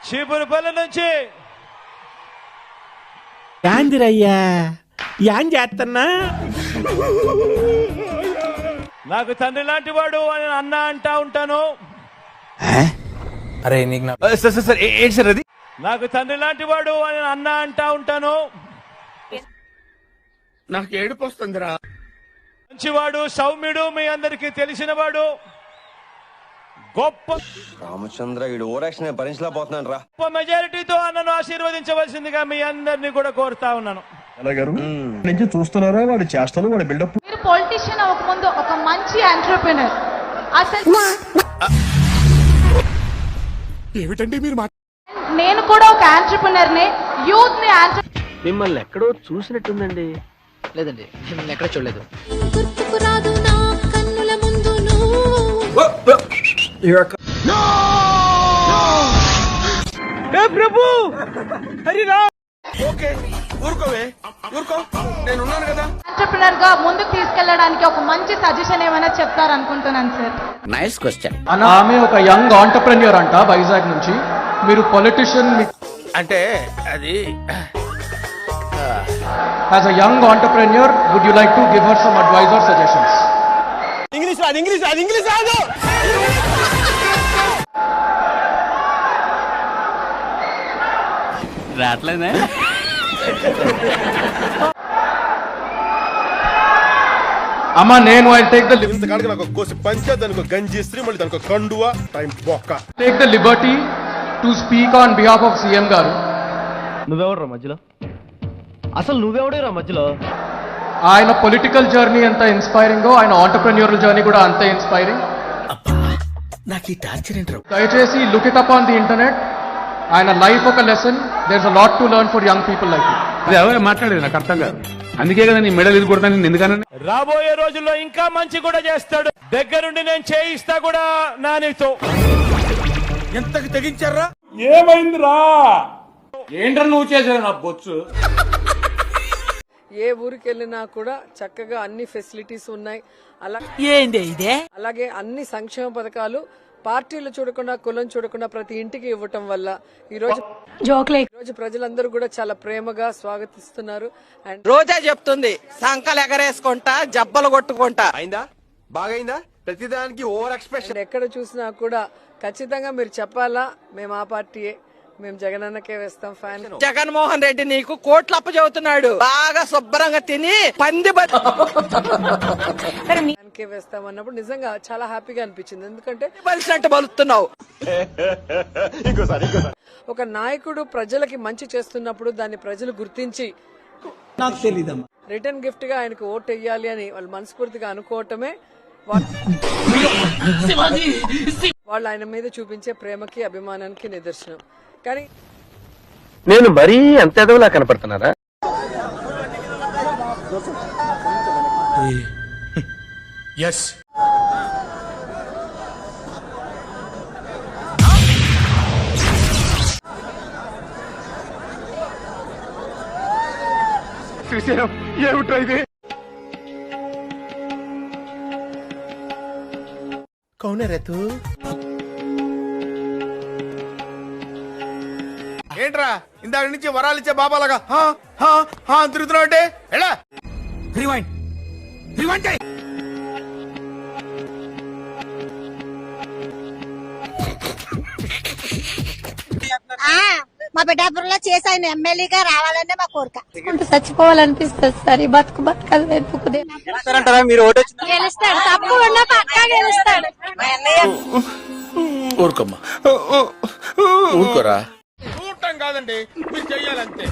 చీపురుపల్లి నుంచి యాందిరయ్యా యాన్ చేస్తున్నా నాకు తండ్రి లాంటి వాడు అని అన్న అంటా ఉంటాను. అరే నీకు సార్ ఏంటి సార్ అది? నాకు తండ్రి లాంటి వాడు అని అన్న అంటా ఉంటాను. నాకు ఏడుపు వస్తుందిరా. మంచివాడు, సౌమ్యుడు, మీ అందరికీ తెలిసినవాడు, గొప్ప రామచంద్ర ఈడు ఓరాక్షన్ భరించలేకపోతున్నాను రా. గొప్ప మెజారిటీతో అన్నను ఆశీర్వదించవలసిందిగా మీ అందరినీ కూడా కోరుతా ఉన్నాను. నుంచి చూస్తున్నారా వాడి చేష్టలు వాడి బిల్డప్. మీరు పొలిటీషియన్ అవ్వకముందు ఒక మంచి ఎంటర్‌ప్రెన్యూర్. అసలు ఏమిటండి మీరు నేను కూడా ఒక ఎంటర్‌ప్రెన్యూర్ ని, యూత్ ని మిమ్మల్ని ఎక్కడో చూసినట్టుందండి. లేదండి, మిమ్మల్ని ఎక్కడ చూడలేదు. ప్రభు హరి రామ్. ఓకే ఊరుకోవే, ఊరుకో, నేను ఉన్నాను కదా. ఎంటర్‌ప్రెన్యూర్ గా ముందుకు తీసుకెళ్ళడానికి ఒక మంచి సజెషన్ ఏమైనా చెప్తారనుకుంటున్నాను సార్. Nice question. ఆమె ఒక యంగ్ ఆంటర్‌ప్రెన్యూర్ అంట వైజాగ్ నుంచి. మీరు పొలిటీషియన్ అంటే అది as a young entrepreneur, would you like to give her some advice or suggestions? English రాదు. రాట్లేదా? అమ్మా నేను ఐ టేక్ ద ఇంతకాడికి నాకు కోసి పంచా దానికి గంజి ఇస్త్రీ మళ్ళీ దానికి కండువా టైం బొక్క. Take the Liberty to speak on behalf of CM గారు. నువ్వెవడరా మధ్యలో? అసలు నువ్వెవడేరా మధ్యలో? ఆయన పొలిటికల్ జర్నీ ఎంత ఇన్స్పైరింగో ఆయన ఆంటర్‌ప్రెన్యూరల్ జర్నీ కూడా అంతే ఇన్స్పైరింగ్. నాకు ఈ టార్చర్ ఏంట్రా? దయచేసి look it up on the internet. ఆయన లైఫ్ ఒక lesson. There is a lot to learn for young people like you. ఎవరు మాట్లాడేది నాకు అర్థం కాదు. అందుకే కదా నీ మెడల్ ఇది కొడతాను ఎందుకన్నా. రాబోయే రోజుల్లో ఇంకా మంచి కూడా చేస్తాడు. దగ్గరుండి నేను చేయిస్తా కూడా నానితో. ఎంతకు తెగించారా? ఏమైందిరా? ఏంట్రా నువ్వు చేసావు నా బొచ్చు? ఏ ఊరికి వెళ్ళినా కూడా చక్కగా అన్ని ఫెసిలిటీస్ ఉన్నాయి. అలాగే అన్ని సంక్షేమ పథకాలు పార్టీలు చూడకుండా కులం చూడకుండా ప్రతి ఇంటికి ఇవ్వటం వల్ల ఈ రోజు ప్రజలందరూ కూడా చాలా ప్రేమగా స్వాగతిస్తున్నారు. అండ్ రోజా చెప్తుంది సంకలు ఎగరేసుకుంటా జబ్బలు కొట్టుకుంటా. అయిందా? బాగైందా? ప్రతిదానికి ఓవర్ ఎక్స్ప్రెషన్. ఎక్కడ చూసినా కూడా ఖచ్చితంగా మీరు చెప్పాలా, మేము ఆ పార్టీయే, మేము జగనన్నకే వేస్తాం ఫ్యాన్. జగన్మోహన్ రెడ్డి నీకు కోట్లు అప్పచెబుతున్నాడు. బాగా శుభ్రంగా తిని పంది ఫ్యాన్కే వేస్తాం అన్నప్పుడు నిజంగా చాలా హ్యాపీగా అనిపించింది. ఎందుకంటే బలిసినట్టు బలుస్తున్నావు. ఒక నాయకుడు ప్రజలకి మంచి చేస్తున్నప్పుడు దాన్ని ప్రజలు గుర్తించి నాకు తెలీదమ్మా. రిటర్న్ గిఫ్ట్ గా ఆయనకు ఓటు వేయాలి అని వాళ్ళు మనస్ఫూర్తిగా అనుకోవటమే వాళ్ళు ఆయన మీద చూపించే ప్రేమకి అభిమానానికి నిదర్శనం. కానీ నేను మరీ అంత ఎదవలా కనపడుతున్నారా? ఎస్ ఏమిట్రా ఇది? కౌన్ రే తూ? ఏంట్రా ఇందాక నుంచి వరాలు ఇచ్చే బాబాలాగా తిరుగుతున్నావు అంటే ఎలా? Rewind rewind. మా బిడ్డాపురంలో చేసి ఆయన ఎమ్మెల్యేగా రావాలనే మా కోరిక. చచ్చిపోవాలనిపిస్తుంది సార్. ఈ బతకాలి వెతుకుదే. మీరు ఓటు గెలుస్తాడు, తప్పకుండా పక్కా గెలుస్తాడు. ఊరుకోమ్మా, ఊరుకోరా. చూడటం కాదండి, మీరు చెయ్యాలంతే.